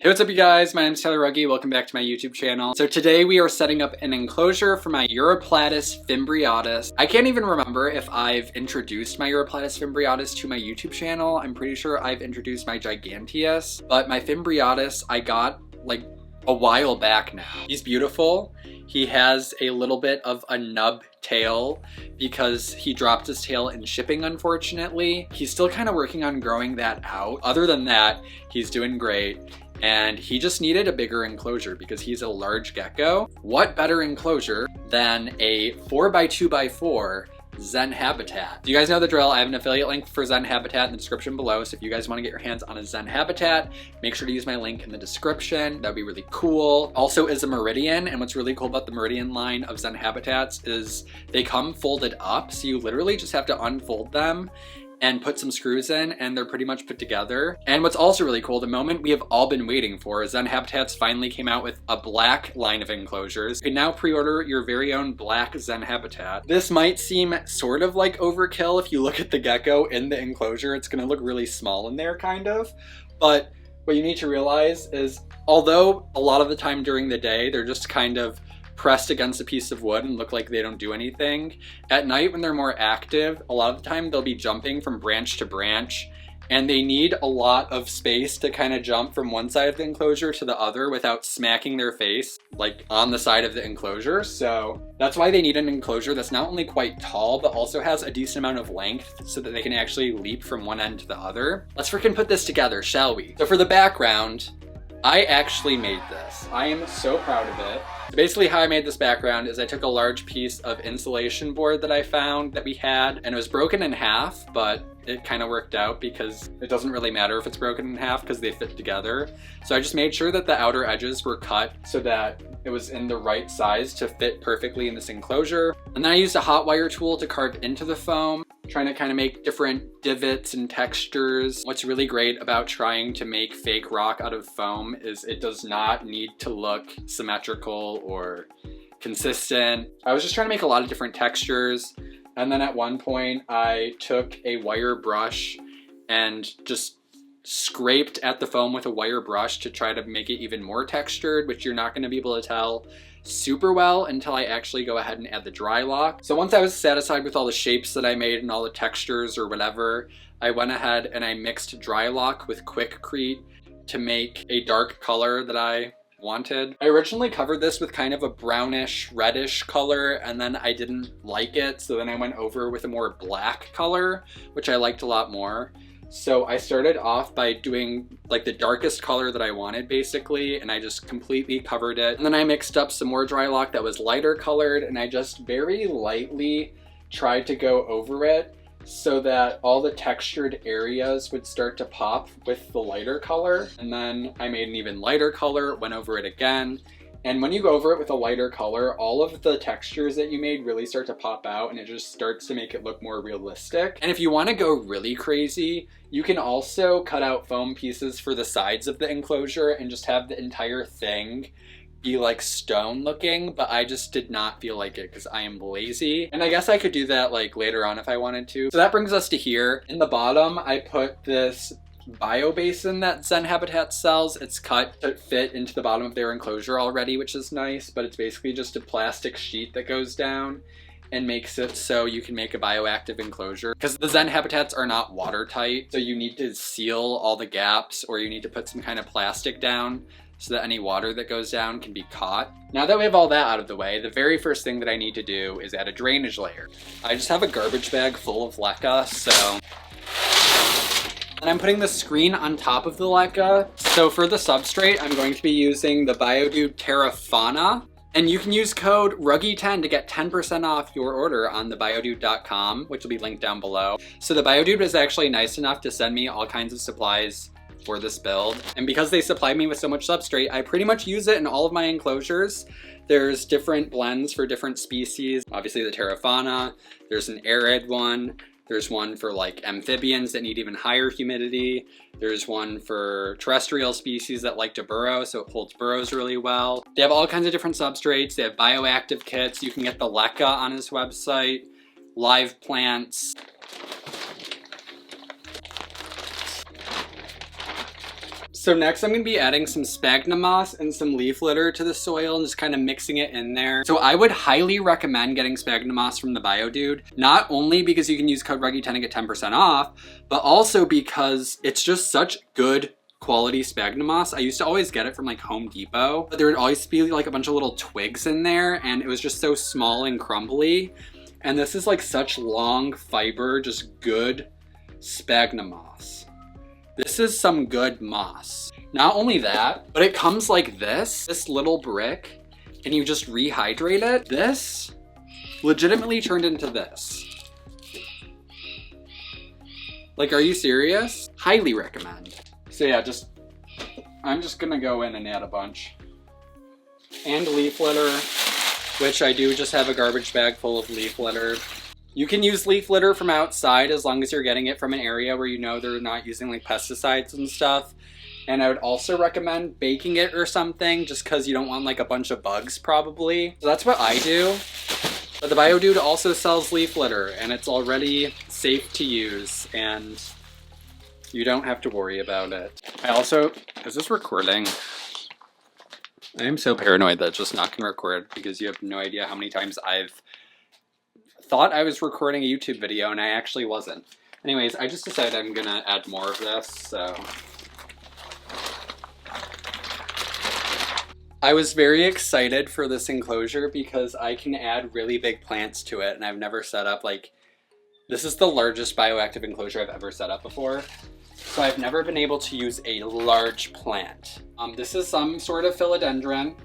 Hey, what's up you guys? My name is Tyler Rugge. Welcome back to my YouTube channel. So today we are setting up an enclosure for my Uroplatus fimbriatus. I can't even remember if I've introduced my Uroplatus fimbriatus to my YouTube channel. I'm pretty sure I've introduced my Giganteus, but my fimbriatus I got like a while back now. He's beautiful. He has a little bit of a nub tail because he dropped his tail in shipping, unfortunately. He's still kind of working on growing that out. Other than that, he's doing great. And he just needed a bigger enclosure because he's a large gecko. What better enclosure than a 4x2x4 Zen habitat? You guys know the drill. I have an affiliate link for Zen habitat in the description below. So if you guys want to get your hands on a Zen habitat, make sure to use my link in the description. That'd be really cool. Also is a meridian. And what's really cool about the meridian line of Zen habitats is they come folded up. So you literally just have to unfold them and put some screws in, and they're pretty much put together. And what's also really cool, the moment we have all been waiting for, Zen Habitats finally came out with a black line of enclosures. You can now pre-order your very own black Zen Habitat. This might seem sort of like overkill if you look at the gecko in the enclosure. It's gonna look really small in there, kind of. But what you need to realize is, although a lot of the time during the day, they're just kind of pressed against a piece of wood and look like they don't do anything, at night when they're more active, a lot of the time they'll be jumping from branch to branch, and they need a lot of space to kind of jump from one side of the enclosure to the other without smacking their face like on the side of the enclosure. So that's why they need an enclosure that's not only quite tall but also has a decent amount of length so that they can actually leap from one end to the other. Let's freaking put this together, shall we? So for the background, I actually made this. I am so proud of it. So basically how I made this background is I took a large piece of insulation board that I found that we had, and it was broken in half, but it kind of worked out because it doesn't really matter if it's broken in half because they fit together. So I just made sure that the outer edges were cut so that it was in the right size to fit perfectly in this enclosure. And then I used a hot wire tool to carve into the foam, trying to kind of make different divots and textures. What's really great about trying to make fake rock out of foam is it does not need to look symmetrical or consistent. I was just trying to make a lot of different textures. And then at one point I took a wire brush and just scraped at the foam with a wire brush to try to make it even more textured, which you're not going to be able to tell super well until I actually go ahead and add the dry lock. So once I was satisfied with all the shapes that I made and all the textures or whatever, I went ahead and I mixed dry lock with Quickcrete to make a dark color that I wanted. I originally covered this with kind of a brownish reddish color, and then I didn't like it, so then I went over with a more black color, which I liked a lot more. So I started off by doing like the darkest color that I wanted basically, and I just completely covered it. And then I mixed up some more dry lock that was lighter colored, and I just very lightly tried to go over it so that all the textured areas would start to pop with the lighter color. And then I made an even lighter color, went over it again. And when you go over it with a lighter color, all of the textures that you made really start to pop out, and it just starts to make it look more realistic. And if you want to go really crazy, you can also cut out foam pieces for the sides of the enclosure and just have the entire thing be like stone looking, but I just did not feel like it because I am lazy. And I guess I could do that like later on if I wanted to. So that brings us to here. In the bottom, I put this bio basin that Zen Habitat sells. It's cut to fit into the bottom of their enclosure already, which is nice, but it's basically just a plastic sheet that goes down and makes it so you can make a bioactive enclosure. Because the Zen Habitats are not watertight, so you need to seal all the gaps, or you need to put some kind of plastic down so that any water that goes down can be caught. Now that we have all that out of the way, the very first thing that I need to do is add a drainage layer. I just have a garbage bag full of leca, so and I'm putting the screen on top of the leca. So for the substrate, I'm going to be using the BioDude Terrafauna. And you can use code RUGGE10 to get 10% off your order on thebiodude.com, which will be linked down below. So the BioDude was actually nice enough to send me all kinds of supplies for this build. And because they supplied me with so much substrate, I pretty much use it in all of my enclosures. There's different blends for different species. Obviously the Terrafauna, there's an arid one. There's one for like amphibians that need even higher humidity. There's one for terrestrial species that like to burrow, so it holds burrows really well. They have all kinds of different substrates. They have bioactive kits. You can get the leca on his website, live plants. So next I'm going to be adding some sphagnum moss and some leaf litter to the soil and just kind of mixing it in there. So I would highly recommend getting sphagnum moss from the BioDude, not only because you can use code Rugge10 to get 10% off, but also because it's just such good quality sphagnum moss. I used to always get it from like Home Depot, but there would always be like a bunch of little twigs in there and it was just so small and crumbly. And this is like such long fiber, just good sphagnum moss. This is some good moss. Not only that, but it comes like this little brick, and you just rehydrate it. This legitimately turned into this. Like, are you serious? Highly recommend. So yeah, I'm just gonna go in and add a bunch. And leaf litter, which I do just have a garbage bag full of leaf litter. You can use leaf litter from outside as long as you're getting it from an area where you know they're not using like pesticides and stuff. And I would also recommend baking it or something just because you don't want like a bunch of bugs probably. So that's what I do. But the BioDude also sells leaf litter and it's already safe to use and you don't have to worry about it. Is this recording? I am so paranoid that it's just not gonna record because you have no idea how many times I've thought I was recording a YouTube video and I actually wasn't. Anyways, I just decided I'm gonna add more of this, so. I was very excited for this enclosure because I can add really big plants to it and I've never set up this is the largest bioactive enclosure I've ever set up before. So I've never been able to use a large plant. This is some sort of philodendron.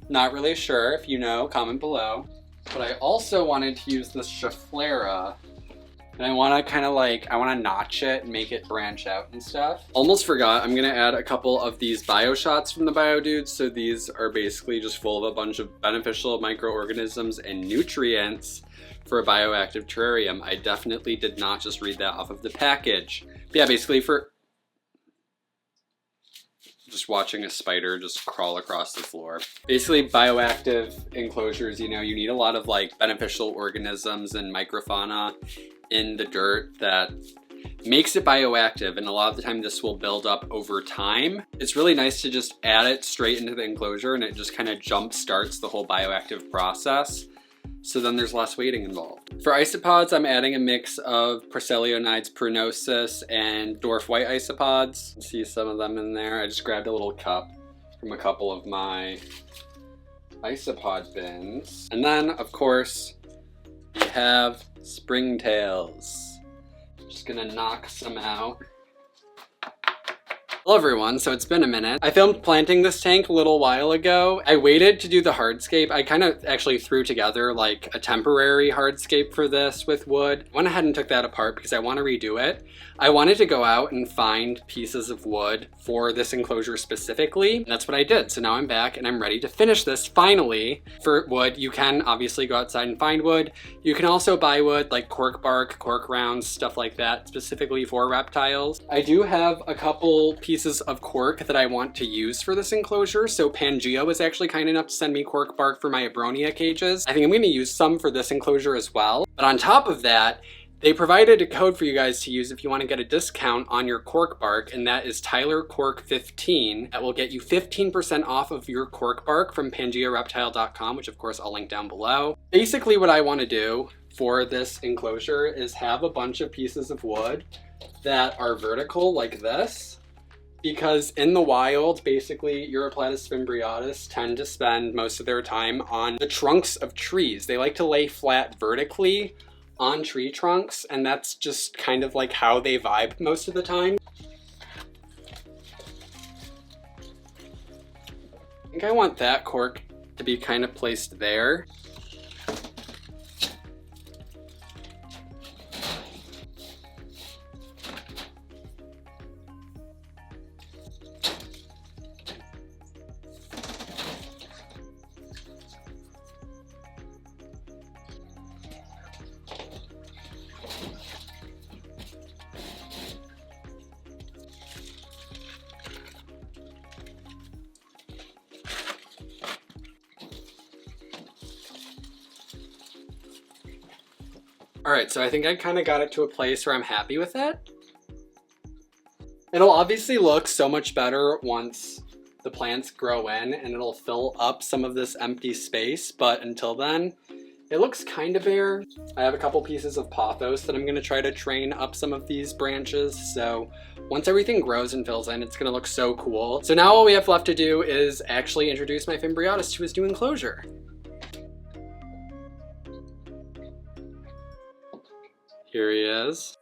Not really sure. If you know, comment below. But I also wanted to use this Schefflera, and I want to notch it and make it branch out and stuff. Almost forgot, I'm gonna add a couple of these bio shots from the BioDude. So these are basically just full of a bunch of beneficial microorganisms and nutrients for a bioactive terrarium. I definitely did not just read that off of the package. But yeah, basically for just watching a spider just crawl across the floor. Basically, bioactive enclosures, you need a lot of like beneficial organisms and microfauna in the dirt that makes it bioactive, and a lot of the time this will build up over time. It's really nice to just add it straight into the enclosure and it just kind of jump starts the whole bioactive process. So then there's less waiting involved. For isopods, I'm adding a mix of Procelionides prunosus and dwarf white isopods. See some of them in there. I just grabbed a little cup from a couple of my isopod bins. And then, of course, we have springtails. Just gonna knock some out. Hello everyone, so it's been a minute. I filmed planting this tank a little while ago. I waited to do the hardscape. I kind of actually threw together like a temporary hardscape for this with wood. I went ahead and took that apart because I want to redo it. I wanted to go out and find pieces of wood for this enclosure specifically. And that's what I did. So now I'm back and I'm ready to finish this finally. For wood, you can obviously go outside and find wood. You can also buy wood like cork bark, cork rounds, stuff like that, specifically for reptiles. I do have a couple pieces of cork that I want to use for this enclosure. So Pangea was actually kind enough to send me cork bark for my Abronia cages. I think I'm going to use some for this enclosure as well. But on top of that, they provided a code for you guys to use if you want to get a discount on your cork bark, and that is TylerCork15. That will get you 15% off of your cork bark from PangeaReptile.com, which of course I'll link down below. Basically what I want to do for this enclosure is have a bunch of pieces of wood that are vertical like this, because in the wild, basically Uroplatus fimbriatus tend to spend most of their time on the trunks of trees. They like to lay flat vertically on tree trunks, and that's just kind of like how they vibe most of the time. I think I want that cork to be kind of placed there. All right, so I think I kind of got it to a place where I'm happy with it. It'll obviously look so much better once the plants grow in and it'll fill up some of this empty space, but until then, it looks kind of bare. I have a couple pieces of pothos that I'm gonna try to train up some of these branches, so once everything grows and fills in, it's gonna look so cool. So now all we have left to do is actually introduce my fimbriatus to his new enclosure. Here he is.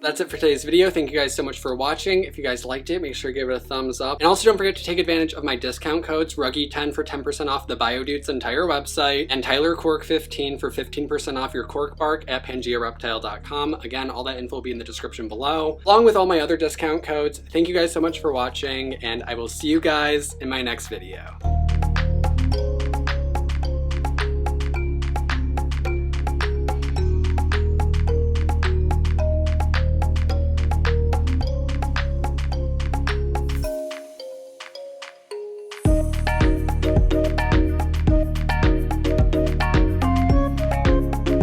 That's it for today's video. Thank you guys so much for watching. If you guys liked it, make sure to give it a thumbs up. And also don't forget to take advantage of my discount codes, Rugge10 for 10% off the BioDude's entire website, and TylerCork15 for 15% off your cork bark at PangeaReptile.com. Again, all that info will be in the description below, along with all my other discount codes. Thank you guys so much for watching, and I will see you guys in my next video.